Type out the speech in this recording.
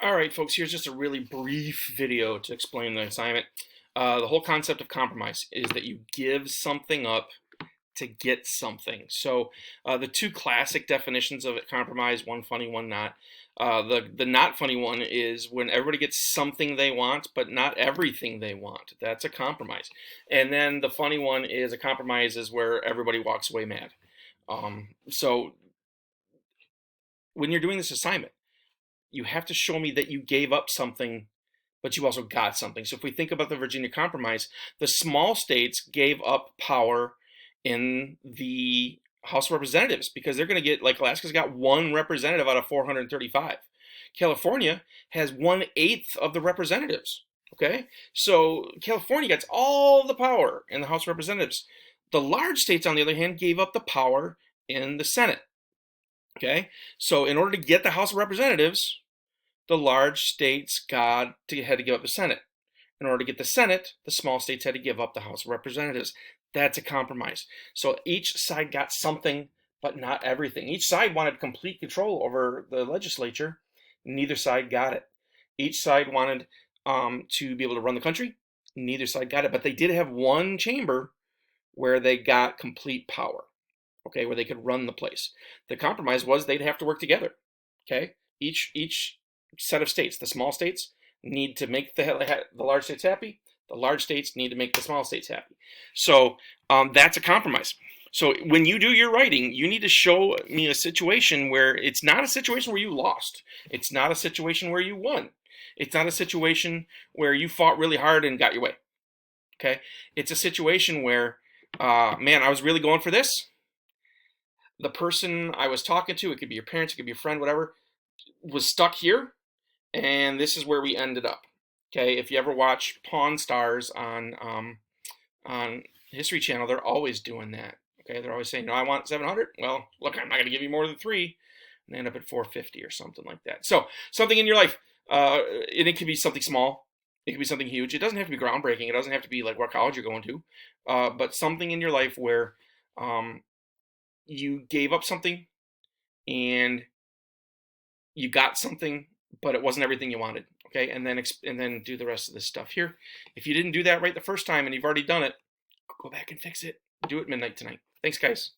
All right, folks, here's just a really brief video to explain the assignment. The whole concept of compromise is that you give something up to get something. So the two classic definitions of compromise, one funny, one not. The not funny one is when everybody gets something they want, but not everything they want. That's a compromise. And then the funny one is a compromise is where everybody walks away mad. So when you're doing this assignment, you have to show me that you gave up something, but you also got something. So if we think about the Virginia Compromise, the small states gave up power in the House of Representatives because they're going to get, like Alaska's got one representative out of 435. California has 1/8 of the representatives. Okay, so California gets all the power in the House of Representatives. The large states, on the other hand, gave up the power in the Senate. Okay, so in order to get the House of Representatives, the large states had to give up the Senate. In order to get the Senate, the small states had to give up the House of Representatives. That's a compromise. So each side got something, but not everything. Each side wanted complete control over the legislature. Neither side got it. Each side wanted to be able to run the country. Neither side got it. But they did have one chamber where they got complete power, okay, where they could run the place. The compromise was they'd have to work together, okay? Each set of states, the small states, need to make the large states happy. The large states need to make the small states happy. So that's a compromise. So when you do your writing, you need to show me a situation where it's not a situation where you lost. It's not a situation where you won. It's not a situation where you fought really hard and got your way. Okay? It's a situation where, man, I was really going for this. The person I was talking to, it could be your parents, it could be a friend, whatever, was stuck here, and this is where we ended up. Okay, if you ever watch Pawn Stars on History Channel, they're always doing that. Okay, they're always saying, "No, I want 700." Well, look, I'm not going to give you more than 3, and they end up at 450 or something like that. So something in your life, and it could be something small, it could be something huge. It doesn't have to be groundbreaking. It doesn't have to be like what college you're going to, but something in your life where you gave up something and you got something, but it wasn't everything you wanted. Okay, and then do the rest of this stuff here. If you didn't do that right the first time and you've already done it, go back and fix it. Do it midnight tonight. Thanks, guys.